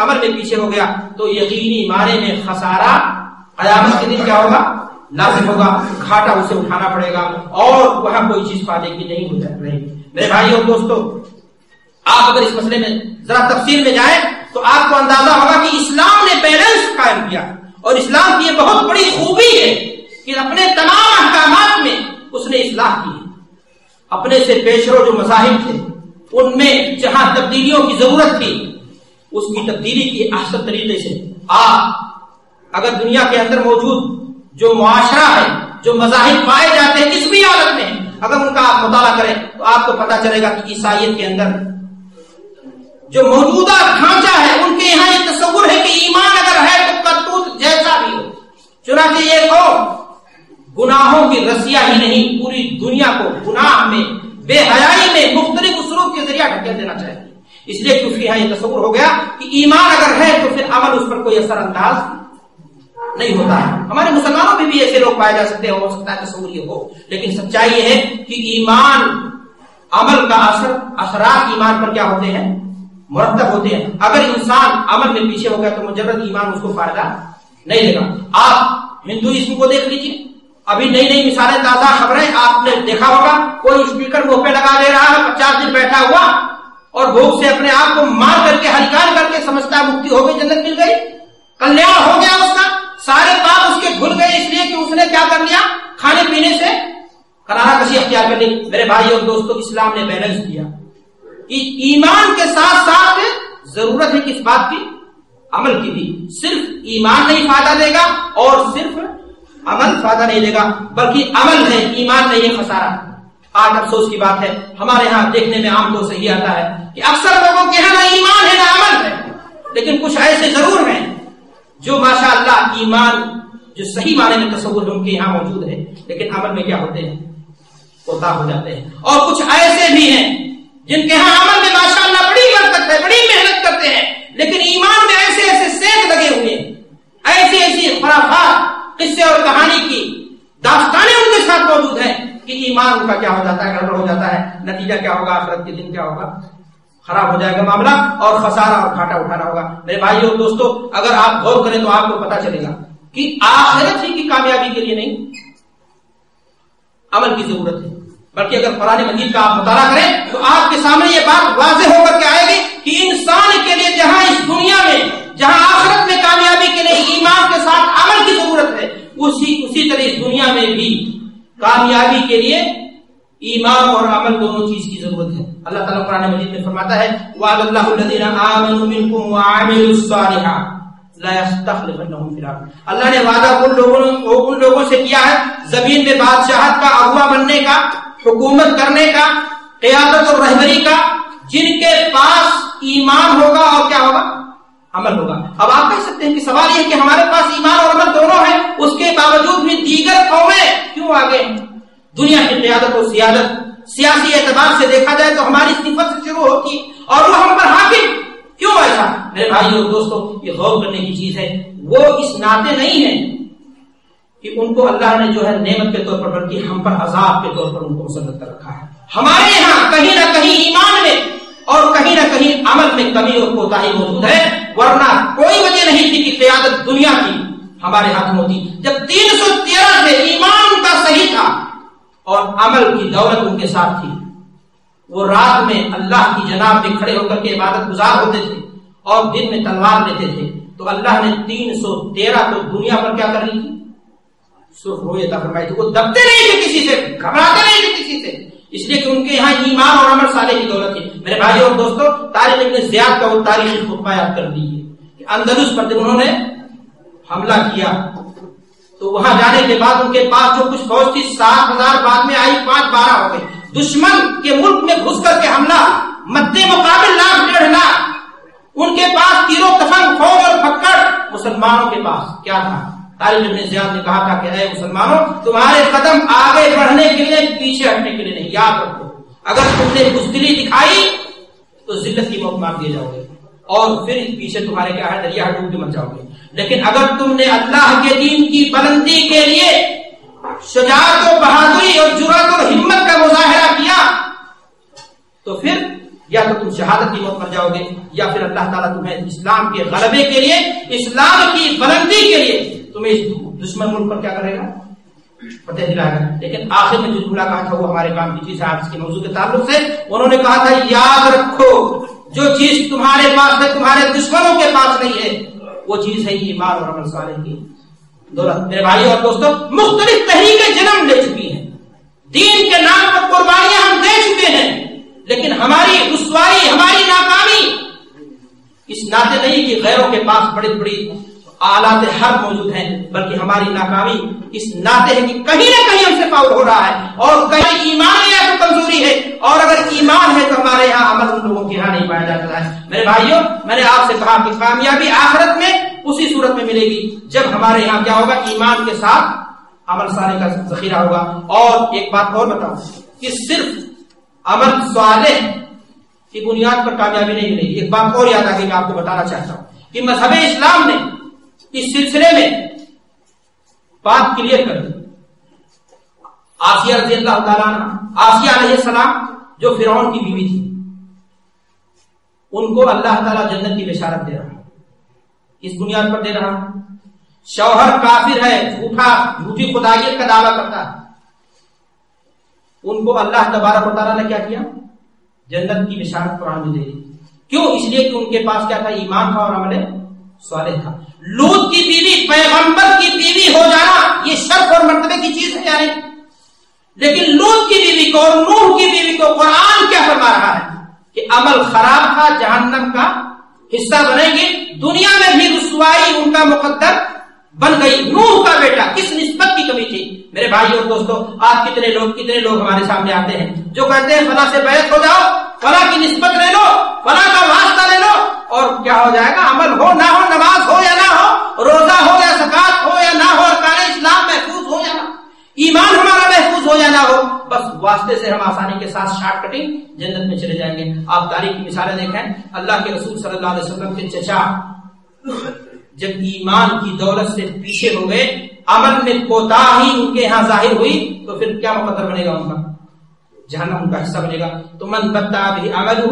عمل میں پیچھے ہو گیا تو یقینی معنی میں خسارہ قیامت کے دن کیا ہوگا؟ لازم ہوگا، گھاٹا اسے اٹھانا پڑے گا اور وہاں کوئی چیز فائدے کی نہیں ہو رہی۔ میرے بھائی اور دوستو، آپ اگر اس مسئلے میں ذرا تفصیل میں جائیں تو آپ کو اندازہ ہوگا کہ اسلام نے بیلنس قائم کیا، اور اسلام کی یہ بہت بڑی خوبی ہے کہ اپنے تمام احکامات میں اس نے اصلاح کی ہے۔ اپنے سے پیشرو جو مذاہب تھے ان میں جہاں تبدیلیوں کی ضرورت تھی اس کی تبدیلی کی احسن طریقے سے۔ آپ اگر دنیا کے اندر موجود جو معاشرہ ہے، جو مذاہب پائے جاتے ہیں کس بھی حالت میں، اگر ان کا آپ مطالعہ کریں تو آپ کو پتا چلے گا کہ عیسائیت کے اندر جو موجودہ ڈھانچہ ہے ان کے یہاں یہ تصور ہے کہ ایمان اگر ہے تو کرتوت جیسا بھی ہو، چنانچہ یہ قوم گناہوں کی رسیا ہی نہیں پوری دنیا کو گناہ میں، بے حیائی میں مختلف اسلوب کے ذریعہ ڈھکیل دینا چاہیے۔ اس لیے کیونکہ یہاں یہ تصور ہو گیا کہ ایمان اگر ہے تو پھر عمل اس پر کوئی اثر انداز نہیں ہوتا ہے۔ ہمارے مسلمانوں میں بھی ایسے لوگ پائے جا سکتے ہیں، ہو سکتا ہے تصور یہ ہو، لیکن سچائی یہ ہے کہ ایمان عمل کا اثرات ایمان پر کیا ہوتے ہیں؟ مرتب ہوتے ہیں۔ اگر انسان عمل میں پیچھے ہو گیا تو مجرد ایمان اس کو فائدہ نہیں دے گا۔ آپ ہندوازم کو دیکھ لیجیے، ابھی نئی نئی مثالیں، تازہ خبریں آپ نے دیکھا ہوگا، کوئی اسپیکر منہ پہ لگا دے رہا ہے، 50 دن بیٹھا ہوا اور بھوک سے اپنے آپ کو مار کر کے ہلکان کر کے سمجھتا ہے مکتی ہو گئی، جنت مل گئی، کلیان ہو گیا اس کا، سارے پاپ اس کے دھل گئے اس لیے کہ اس نے کیا کر لیا؟ کھانے پینے سے کنارہ کشی اختیار کر لی۔ میرے بھائی اور دوستو، اسلام نے بیلنس دیا، ایمان کے ساتھ ساتھ ضرورت ہے کس بات کی؟ عمل کی بھی۔ صرف ایمان نہیں فائدہ دے گا اور صرف عمل فائدہ نہیں دے گا، بلکہ عمل ہے، ایمان نہیں ہے خسارہ۔ آج افسوس کی بات ہے، ہمارے ہاں دیکھنے میں عام طور سے یہ آتا ہے کہ اکثر لوگوں کے یہاں نہ ایمان ہے نہ عمل ہے، لیکن کچھ ایسے ضرور ہیں جو ماشاء اللہ ایمان جو صحیح معنی میں تصور ان کے یہاں موجود ہے، لیکن عمل میں کیا ہوتے ہیں؟ کوتاہ ہو جاتے ہیں۔ اور کچھ ایسے بھی ہیں جن کے ہاں عمل میں ماشاء اللہ بڑی برکت ہے، بڑی محنت کرتے ہیں، لیکن ایمان میں ایسے ایسے سیک لگے ہوئے ہیں، ایسی ایسی خرافات، قصے اور کہانی کی داستانیں ان کے ساتھ موجود ہیں کہ ایمان ان کا کیا ہو جاتا ہے؟ گڑبڑ ہو جاتا ہے۔ نتیجہ کیا ہوگا؟ آخرت کے دن کیا ہوگا؟ خراب ہو جائے گا معاملہ اور خسارہ اور گھاٹا اٹھانا ہوگا۔ میرے بھائی اور دوستو، اگر آپ غور کریں تو آپ کو پتا چلے گا کہ آخرت ہی کی کامیابی کے لیے نہیں عمل کی ضرورت ہے، بلکہ اگر قرآن مجید کا آپ مطالعہ کریں تو آپ کے سامنے یہ بات واضح ہو کر کے آئے گی کہ انسان کے لیے جہاں اس دنیا میں، جہاں آخرت میں کامیابی کے لیے ایمان کے ساتھ عمل کی ضرورت ہے، اسی طرح اس دنیا میں بھی کامیابی کے لیے ایمان اور عمل دونوں چیز کی ضرورت ہے۔ اللہ تعالیٰ قرآن مجید میں فرماتا ہے وَعَدَ اللَّهُ الَّذِينَ آمَنُوا مِنكُمْ وَعَمِلُوا الصَّالِحَاتِ لَا يَسْتَخْلِفَنَّهُمْ فِي الْأَرْضِ۔ اللہ نے وعدہ ان لوگوں سے کیا ہے زمین میں بادشاہت کا، اغوا بننے کا، حکومت کرنے کا، قیادت اور رہبری کا، جن کے پاس ایمان ہوگا اور کیا ہوگا؟ عمل ہوگا۔ اب آپ کہہ سکتے ہیں کہ سوال یہ ہے کہ ہمارے پاس ایمان اور عمل دونوں ہیں، اس کے باوجود بھی دیگر قومیں کیوں آگے ہیں؟ دنیا کی قیادت اور سیادت سیاسی اعتبار سے دیکھا جائے تو ہماری صفت سے شروع ہوتی اور وہ ہم پر حاکم کیوں ایسا؟ میرے بھائی اور دوستو، یہ غور کرنے کی چیز ہے۔ وہ اس ناطے نہیں ہے کہ ان کو اللہ نے جو ہے نعمت کے طور پر، بلکہ ہم پر عذاب کے طور پر ان کو مسلط کر رکھا ہے۔ ہمارے یہاں کہیں نہ کہیں ایمان میں اور کہیں نہ کہیں عمل میں کمی اور کوتاہی موجود ہے، ورنہ کوئی وجہ نہیں تھی کہ قیادت دنیا کی ہمارے ہاتھ میں ہوتی۔ جب 313 سے ایمان کا صحیح تھا اور عمل کی دولت ان کے ساتھ تھی، وہ رات میں اللہ کی جناب میں کھڑے ہو کر کے عبادت گزار ہوتے تھے اور دن میں تلوار لیتے تھے، تو اللہ نے 313 کو دنیا پر کیا کر لی تھی؟ سرخ روئے عطا فرمائی تھی۔ وہ دبتے نہیں تھے کسی سے، گھبراتے نہیں تھے کسی سے، اس لیے کہ ان کے یہاں ایمان اور عمل صالح کی دولت تھی۔ میرے بھائی اور دوستو، طارق ابن زیاد کا وہ تاریخی خطبہ یاد کر دیجیے کہ اندلس پر جب انہوں نے حملہ کیا تو وہاں جانے کے بعد ان کے پاس جو کچھ فوج تھی 7,000 بعد میں آئی، 5-12 ہو گئی۔ دشمن کے ملک میں گھس کر کے حملہ، مد مقابل 1,00,000-1,50,000، ان کے پاس تیروں تفنگ، فوج اور پھکڑ، مسلمانوں کے پاس کیا تھا؟ طارق ابن زیاد نے کہا تھا کہ اے مسلمانوں، تمہارے قدم آگے بڑھنے کے لیے، پیچھے ہٹنے کے لیے نہیں، یاد رکھو اگر تم نے بزدلی دکھائی تو ذلت کی موت مار دیے جاؤ گے اور پھر پیچھے تمہارے کیا ہے، دریا ڈوب کے مر جاؤ گے۔ لیکن اگر تم نے اللہ کے دین کی بلندی کے لیے شجاعت و بہادری اور جرأت اور ہمت کا مظاہرہ کیا تو پھر یا تو تم شہادت کی موت مر جاؤ گے، یا پھر اللہ تعالیٰ تمہیں اسلام کے غلبے کے لیے، اسلام کی بلندی کے لیے تمہیں اس دشمن ملک پر کیا کرے گا؟ فتح دلائے گا۔ لیکن آخر میں جو جملہ کہا تھا وہ ہمارے کام کی چیز ہے۔ آج کے موضوع کے تعلق سے انہوں نے کہا تھا یاد رکھو جو چیز تمہارے پاس ہے تمہارے دشمنوں کے پاس نہیں ہے، وہ چیز ہے ایمان اور عمل صالح کی دولت۔ میرے بھائی اور دوستوں، مختلف تحریکیں جنم لے چکی ہیں، دین کے نام پر قربانیاں ہم دے چکے ہیں، لیکن ہماری رسوائی، ہماری ناکامی اس ناطے نہیں کہ غیروں کے پاس بڑی بڑی آلات حرب موجود ہیں، بلکہ ہماری ناکامی اس ناطے ہے کہ کہیں نہ کہیں ہم سے فاول ہو رہا ہے، اور کہیں ایمان میں یا تو کمزوری ہے، اور اگر ایمان ہے تو ہمارے یہاں عمل ان لوگوں کے یہاں نہیں پایا جاتا ہے۔ میرے بھائیوں، میں نے آپ سے کہا کہ کامیابی آخرت میں اسی صورت میں ملے گی جب ہمارے یہاں کیا ہوگا؟ ایمان کے ساتھ عمل صالح کا ذخیرہ ہوگا۔ اور ایک بات اور بتاؤں کہ صرف عمل صالح کی بنیاد پر کامیابی نہیں ملے گی۔ ایک بات اور یاد آ گئی، میں آپ کو بتانا چاہتا ہوں کہ مذہب اسلام نے اس سلسلے میں بات کلیئر کر دی۔ آسیہ رضی اللہ تعالیٰ عنہ، آسیہ علیہ السلام جو فرعون کی بیوی تھی، ان کو اللہ تعالیٰ جنت کی بشارت دے رہا ہے۔ اس بنیاد پر دے رہا ہے، شوہر کافر ہے، جھوٹی خدائیت کا دعویٰ کرتا ہے، ان کو اللہ تبارک و تعالیٰ نے کیا کیا؟ جنت کی بشارت قرآن میں دے دی۔ کیوں؟ اس لیے کہ ان کے پاس کیا تھا؟ ایمان تھا اور عمل صالح تھا۔ لوط کی بیوی پیغمبر کی بیوی ہو جانا یہ شرف اور مرتبے کی چیز ہے یعنی، لیکن لوط کی بیوی کو اور نوح کی بیوی کو قرآن کیا فرما رہا ہے کہ عمل خراب تھا، جہنم کا حصہ بنیں گے، دنیا میں بھی رسوائی ان کا مقدر بن گئی۔ نوح کا بیٹا، کس نسبت کی کمی تھی؟ میرے بھائی اور دوستو، آج کتنے لوگ ہمارے سامنے آتے ہیں جو کہتے ہیں فلاں سے بیعت ہو جاؤ، فلاں کی نسبت لے لو، فلاں کا واسطہ لے لو، اور کیا ہو جائے گا؟ عمل ہو نہ ہو، نماز ہو یا نہ ہو، روزہ ہو یا زکات ہو یا نہ ہو، ارکان اسلام محفوظ ہو یا نہ، ایمان ہمارا محفوظ ہو یا نہ ہو، بس واسطے سے ہم آسانی کے ساتھ شارٹ کٹنگ جنت میں چلے جائیں گے۔ آپ تاریخ کی مثالیں دیکھیں، اللہ کے رسول صلی اللہ علیہ وسلم کے چچا جب ایمان کی دولت سے پیچھے ہو گئے، عمل میں کوتاہی ان کے یہاں ظاہر ہوئی، تو پھر کیا مقدر بنے گا؟ ان کا جہنم ان کا حصہ بنے گا۔ تو من بتا بھی عملہ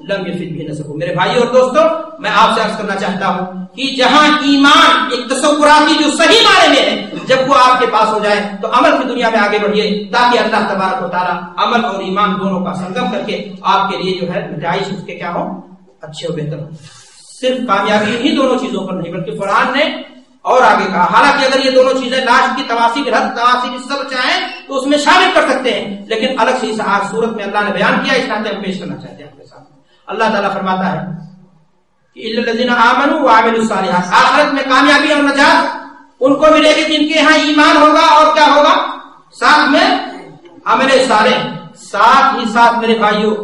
لم یفد بھی نسبہ۔ میرے بھائی اور دوستو، میں آپ سے عرض کرنا چاہتا ہوں کہ جہاں ایمان ایک تصوراتی جو صحیح معنی میں ہے، جب وہ آپ کے پاس ہو جائے تو عمل کی دنیا میں آگے بڑھیے، تاکہ اللہ تبارک و تعالیٰ عمل اور ایمان دونوں کا سنگم کر کے آپ کے لیے جو ہے نتائج اس کے کیا ہو؟ اچھے اور بہتر ہو۔ صرف کامیابی انہی دونوں چیزوں پر نہیں بلکہ قرآن نے اور آگے کہا، حالانکہ اگر یہ دونوں چیزیں لاش کی تواسیب حصہ چاہیں تو اس میں شامل کر سکتے ہیں، لیکن الگ سے اس صورت میں اللہ نے بیان کیا، اس ناطے ہم پیش کرنا چاہتے ہیں اپنے سامنے۔ اللہ تعالیٰ فرماتا ہے کہ الا الذین آمنوا وعملوا الصالحات، آخرت میں کامیابی اور نجات ان کو ملے گی جن کے یہاں ایمان ہوگا اور کیا ہوگا؟ ساتھ میں عمل صالح، ساتھ ہی ساتھ میرے بھائیوں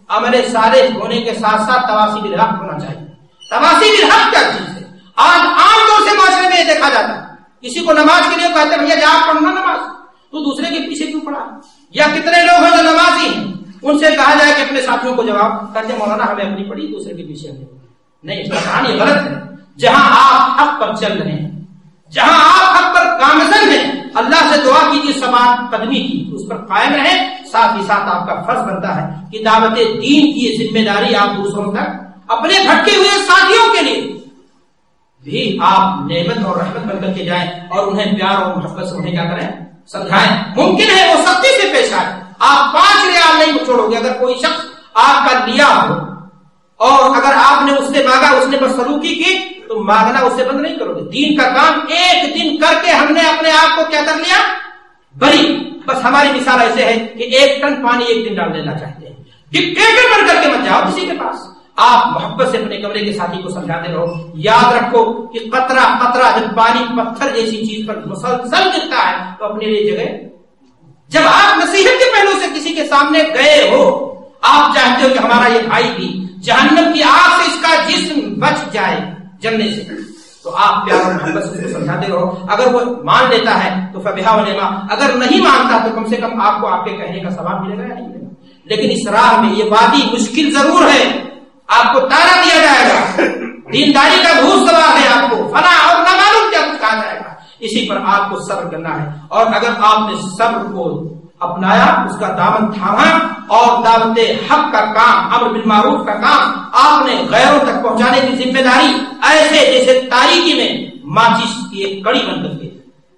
عمل صالح ہونے کے ساتھ ساتھ تواصیب الحق ہونا چاہیے۔ تواصیب الحق کیا چیز ہے؟ آج عام طور سے معاشرے میں یہ دیکھا جاتا ہے، کسی کو نماز کے لیے کہتے ہیں بھیا آپ پڑھنا نماز، تو دوسرے کے پیچھے کیوں پڑھا؟ یا کتنے لوگ ہیں جو نمازی ہیں، ان سے کہا جائے کہ اپنے ساتھیوں کو جواب کہتے ہیں مولانا ہمیں اپنی پڑھی، دوسرے کے پیچھے ہمیں نہیں۔ اس کا کہانی غلط ہے۔ جہاں آپ حق پر چل رہے ہیں، جہاں آپ حق پر گامزن ہیں، اللہ سے دعا کیجیے ثبات قدمی کی، اس پر قائم رہیں۔ ساتھ ہی ساتھ آپ کا فرض بنتا ہے کہ دعوت دین کی یہ ذمہ داری آپ دوسروں تک اپنے بھٹکے ہوئے ساتھیوں کے لیے بھی آپ نعمت اور رحمت بن کر کے جائیں، اور انہیں پیار اور محبت سے انہیں کیا کریں؟ سمجھائیں۔ ممکن ہے وہ سختی سے پیش آئے، آپ 5 ریال نہیں چھوڑو گے۔ اگر کوئی شخص آپ کا لیا ہو اور اگر آپ نے اس سے مانگا، اس نے بدسلوکی کی، تو مانگنا اس سے بند نہیں کرو گے۔ دین کا کام ایک دن کر کے ہم نے اپنے آپ کو کیا کر لیا؟ بری۔ بس ہماری مثال ایسے ہے کہ 1 ٹن پانی ایک دن ڈال دینا چاہتے ہیں۔ ڈکٹیٹر بن کر کے مت جاؤ کسی کے پاس، آپ محبت سے اپنے کمرے کے ساتھی کو سمجھاتے رہو۔ یاد رکھو کہ قطرہ قطرہ جب پانی پتھر جیسی چیز پر مسلسل گرتا ہے تو اپنے لیے جگہ، جب آپ نصیحت کے پہلو سے کسی کے سامنے گئے ہو، آپ چاہتے ہو کہ ہمارا یہ بھائی بھی جہنم کی آگ سے اس کا جسم بچ جائے جلنے سے، تو آپ پیار اور محبت سے اس کو سمجھاتے رہو۔ اگر وہ مان لیتا ہے تو فبہا ونعما، اگر نہیں مانتا تو کم سے کم آپ کو آپ کے کہنے کا ثواب ملے گا یا نہیں ملے گا۔ لیکن اس راہ میں یہ وادی مشکل ضرور ہے، آپ کو تارا دیا جائے گا، دینداری کا بھوت سوار ہے، آپ کو فنا اور نہ معلوم کیا کچھ کہا جائے گا، اسی پر آپ کو صبر کرنا ہے۔ اور اگر آپ نے صبر کو اپنایا، اس کا دامن تھاما اور دعوت حق کا کام، امر بالمعروف کا کام آپ نے غیروں تک پہنچانے کی ذمہ داری ایسے جیسے تاریکی میں ماچس کی ایک کڑی بن کر کے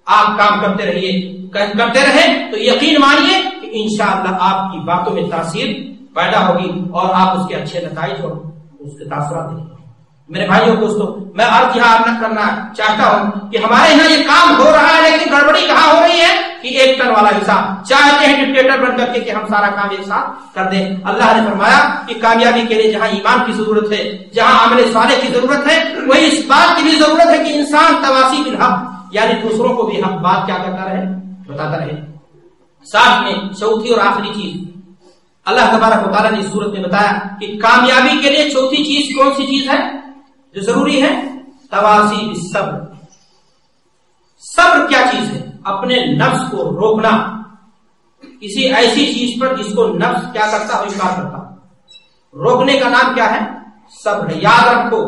آپ کام کرتے رہے تو یقین مانیے کہ انشاءاللہ آپ کی باتوں میں تاثیر پیدا ہوگی اور آپ اس کے اچھے نتائج اور اس کے تاثرات دیکھیں گے۔ میرے بھائیوں دوستو، میں عرض یہاں نہ کرنا چاہتا ہوں کہ ہمارے یہاں یہ کام ہو رہا ہے لیکن گڑبڑی کہاں ہو رہی ہے کہ ایک ٹن والا حساب چاہتے ہیں ڈکٹیٹر بن کر کے کہ ہم سارا کام ایک ساتھ کر دیں۔ اللہ نے فرمایا کہ کامیابی کے لیے جہاں ایمان کی ضرورت ہے، جہاں عمل صالح کی ضرورت ہے، وہی اس بات کی بھی ضرورت ہے کہ انسان تواصی بالحق، یعنی دوسروں کو بھی حق بات کیا کرتا رہے، بتاتا رہے۔ ساتھ میں چوتھی اور آخری چیز اللہ تبارک و تعالیٰ نے اس صورت میں بتایا کہ کامیابی کے لیے چوتھی چیز کون سی چیز ہے جو ضروری ہے؟ تواصی بالصبر۔ صبر کیا چیز ہے؟ اپنے نفس کو روکنا کسی ایسی چیز پر جس کو نفس کیا کرتا ہو، انکار کرتا ہو۔ روکنے کا نام کیا ہے؟ صبر ہے۔ یاد رکھو،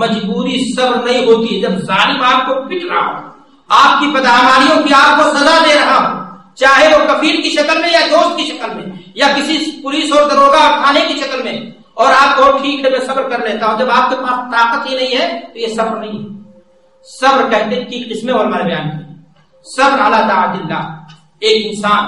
مجبوری صبر نہیں ہوتی۔ جب ظالم آپ کو پٹ رہا ہو، آپ کی بدعمالیوں کی آپ کو سزا دے رہا ہو، چاہے وہ کفیل کی شکل میں یا دوست کی شکل میں یا کسی پولیس اور دروگا اور تھانے کی شکل میں، اور آپ کو ٹھیک ہے میں صبر کر لیتا ہوں، جب آپ کے پاس طاقت ہی نہیں ہے تو یہ صبر نہیں ہے۔ صبر کہتے ہیں کہ قسمیں علماء نے بیان کی۔ صبر علی طاعت اللہ، ایک انسان